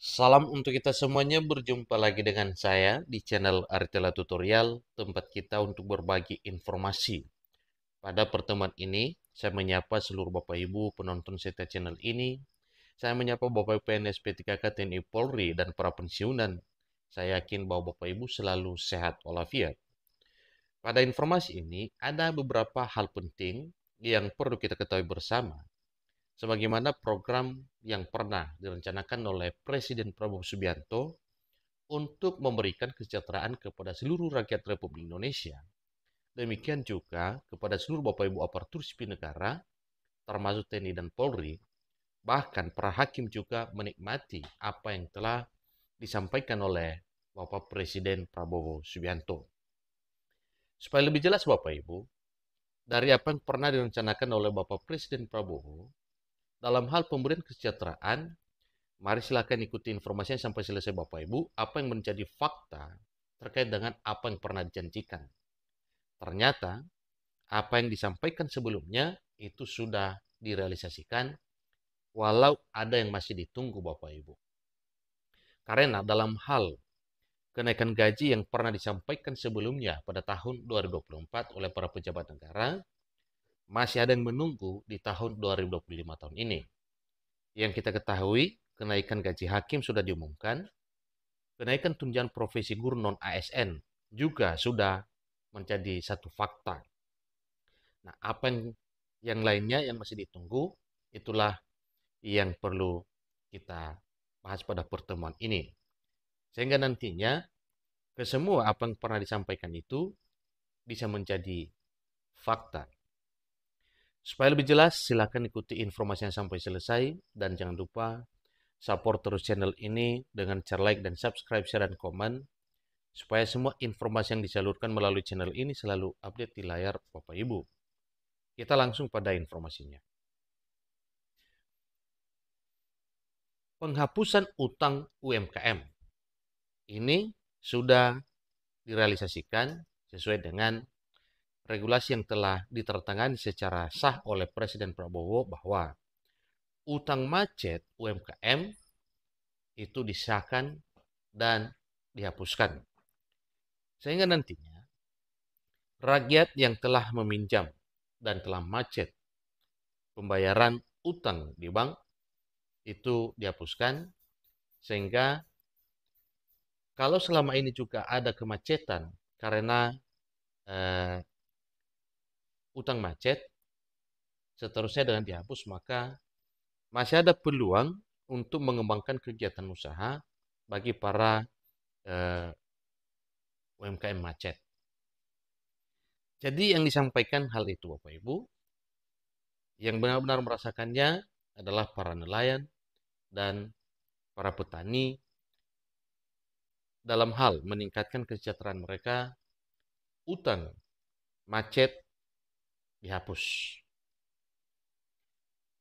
Salam untuk kita semuanya, berjumpa lagi dengan saya di channel Aritela Tutorial, tempat kita untuk berbagi informasi. Pada pertemuan ini, saya menyapa seluruh Bapak Ibu penonton setia channel ini. Saya menyapa Bapak Ibu PNS P3K TNI Polri dan para pensiunan. Saya yakin bahwa Bapak Ibu selalu sehat walafiat. Pada informasi ini, ada beberapa hal penting yang perlu kita ketahui bersama sebagaimana program yang pernah direncanakan oleh Presiden Prabowo Subianto untuk memberikan kesejahteraan kepada seluruh rakyat Republik Indonesia. Demikian juga kepada seluruh Bapak Ibu aparatur sipil negara, termasuk TNI dan Polri, bahkan para hakim juga menikmati apa yang telah disampaikan oleh Bapak Presiden Prabowo Subianto. Supaya lebih jelas Bapak Ibu, dari apa yang pernah direncanakan oleh Bapak Presiden Prabowo, dalam hal pemberian kesejahteraan, mari silakan ikuti informasinya sampai selesai Bapak Ibu, apa yang menjadi fakta terkait dengan apa yang pernah dijanjikan. Ternyata, apa yang disampaikan sebelumnya itu sudah direalisasikan, walau ada yang masih ditunggu Bapak Ibu. Karena dalam hal kenaikan gaji yang pernah disampaikan sebelumnya pada tahun 2024 oleh para pejabat negara, masih ada yang menunggu di tahun 2025 tahun ini. Yang kita ketahui, kenaikan gaji hakim sudah diumumkan, kenaikan tunjangan profesi guru non-ASN juga sudah menjadi satu fakta. Nah, apa yang lainnya yang masih ditunggu, itulah yang perlu kita bahas pada pertemuan ini. Sehingga nantinya, ke semua apa yang pernah disampaikan itu bisa menjadi fakta. Supaya lebih jelas, silakan ikuti informasinya sampai selesai. Dan jangan lupa support terus channel ini dengan cara like dan subscribe, share, dan komen. Supaya semua informasi yang disalurkan melalui channel ini selalu update di layar Bapak Ibu. Kita langsung pada informasinya. Penghapusan utang UMKM. Ini sudah direalisasikan sesuai dengan regulasi yang telah ditertangani secara sah oleh Presiden Prabowo bahwa utang macet UMKM itu disahkan dan dihapuskan. Sehingga nantinya rakyat yang telah meminjam dan telah macet pembayaran utang di bank itu dihapuskan, sehingga kalau selama ini juga ada kemacetan karena utang macet, seterusnya dengan dihapus, maka masih ada peluang untuk mengembangkan kegiatan usaha bagi para UMKM macet. Jadi yang disampaikan hal itu Bapak Ibu, yang benar-benar merasakannya adalah para nelayan dan para petani dalam hal meningkatkan kesejahteraan mereka, utang macet dihapus.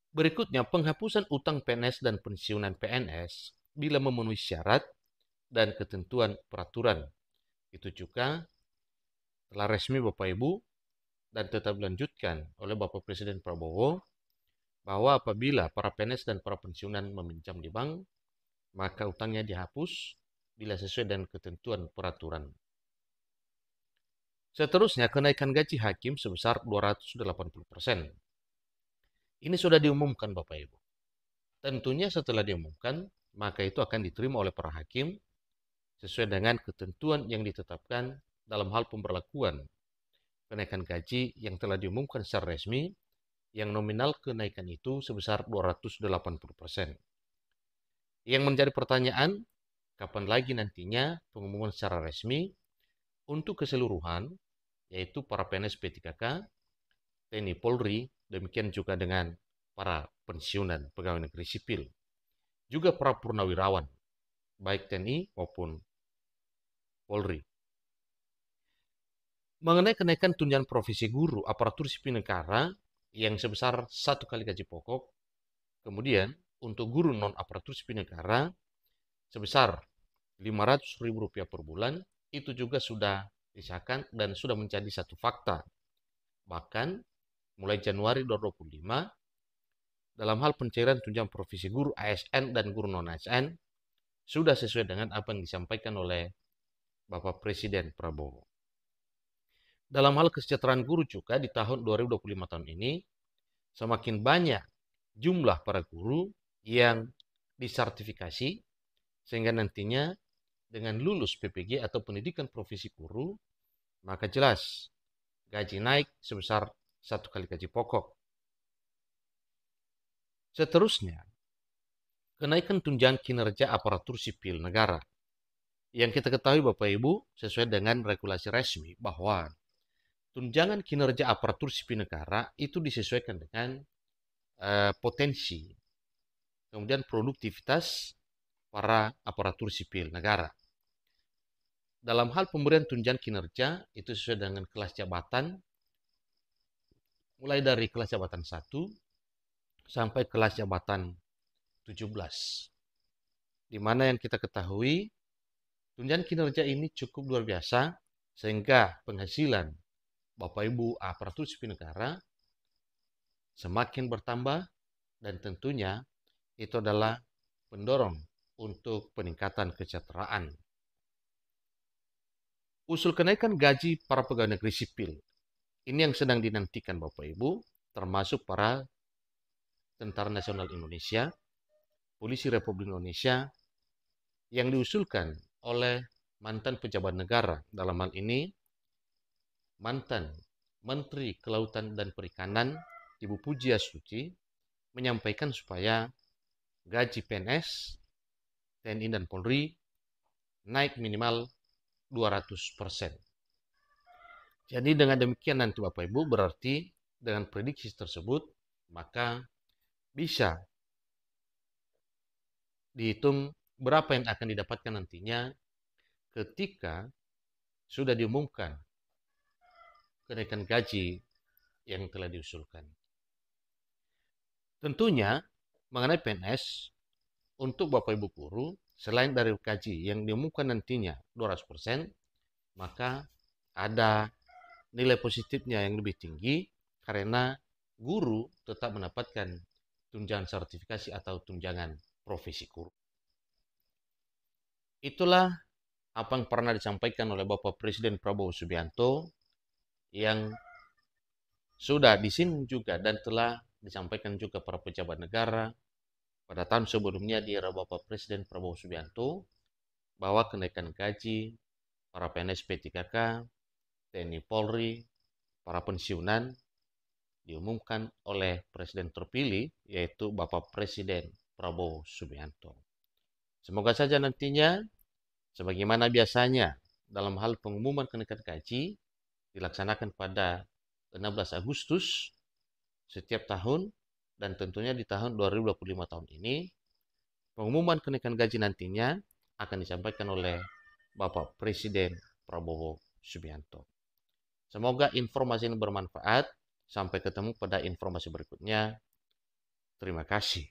Berikutnya, penghapusan utang PNS dan pensiunan PNS bila memenuhi syarat dan ketentuan peraturan. Itu juga telah resmi Bapak Ibu dan tetap dilanjutkan oleh Bapak Presiden Prabowo bahwa apabila para PNS dan para pensiunan meminjam di bank, maka utangnya dihapus bila sesuai dengan ketentuan peraturan. Seterusnya, kenaikan gaji hakim sebesar 280%. Ini sudah diumumkan Bapak Ibu. Tentunya setelah diumumkan, maka itu akan diterima oleh para hakim sesuai dengan ketentuan yang ditetapkan dalam hal pemberlakuan kenaikan gaji yang telah diumumkan secara resmi, yang nominal kenaikan itu sebesar 280%. Yang menjadi pertanyaan, kapan lagi nantinya pengumuman secara resmi untuk keseluruhan, yaitu para PNS P3K, TNI Polri, demikian juga dengan para pensiunan pegawai negeri sipil, juga para purnawirawan, baik TNI maupun Polri. Mengenai kenaikan tunjangan profesi guru aparatur sipil negara yang sebesar 1 kali gaji pokok, kemudian untuk guru non aparatur sipil negara sebesar Rp500.000 per bulan, itu juga sudah disahkan dan sudah menjadi satu fakta. Bahkan mulai Januari 2025, dalam hal pencairan tunjangan profesi guru ASN dan guru non-ASN, sudah sesuai dengan apa yang disampaikan oleh Bapak Presiden Prabowo. Dalam hal kesejahteraan guru juga di tahun 2025 tahun ini, semakin banyak jumlah para guru yang disertifikasi, sehingga nantinya dengan lulus PPG atau pendidikan profesi guru, maka jelas gaji naik sebesar 1 kali gaji pokok. Seterusnya, kenaikan tunjangan kinerja aparatur sipil negara. Yang kita ketahui Bapak Ibu, sesuai dengan regulasi resmi bahwa tunjangan kinerja aparatur sipil negara itu disesuaikan dengan potensi, kemudian produktivitas para aparatur sipil negara. Dalam hal pemberian tunjangan kinerja itu sesuai dengan kelas jabatan, mulai dari kelas jabatan 1 sampai kelas jabatan 17. Di mana yang kita ketahui, tunjangan kinerja ini cukup luar biasa, sehingga penghasilan Bapak Ibu aparatur sipil negara semakin bertambah, dan tentunya itu adalah pendorong untuk peningkatan kesejahteraan. Usul kenaikan gaji para pegawai negeri sipil, ini yang sedang dinantikan Bapak Ibu, termasuk para Tentara Nasional Indonesia, Polisi Republik Indonesia, yang diusulkan oleh mantan pejabat negara, dalam hal ini mantan Menteri Kelautan dan Perikanan, Ibu Pujiastuti, menyampaikan supaya gaji PNS, TNI dan Polri naik minimal 200%. Jadi dengan demikian nanti Bapak Ibu, berarti dengan prediksi tersebut, maka bisa dihitung berapa yang akan didapatkan nantinya ketika sudah diumumkan kenaikan gaji yang telah diusulkan. Tentunya mengenai PNS, untuk Bapak Ibu guru, selain dari gaji yang diumumkan nantinya 200%, maka ada nilai positifnya yang lebih tinggi karena guru tetap mendapatkan tunjangan sertifikasi atau tunjangan profesi guru. Itulah apa yang pernah disampaikan oleh Bapak Presiden Prabowo Subianto yang sudah disinggung juga dan telah disampaikan juga para pejabat negara pada tahun sebelumnya di era Bapak Presiden Prabowo Subianto, bahwa kenaikan gaji para PNS P3K, TNI Polri, para pensiunan diumumkan oleh Presiden terpilih, yaitu Bapak Presiden Prabowo Subianto. Semoga saja nantinya, sebagaimana biasanya dalam hal pengumuman kenaikan gaji, dilaksanakan pada 16 Agustus setiap tahun, dan tentunya di tahun 2025 tahun ini, pengumuman kenaikan gaji nantinya akan disampaikan oleh Bapak Presiden Prabowo Subianto. Semoga informasi ini bermanfaat. Sampai ketemu pada informasi berikutnya. Terima kasih.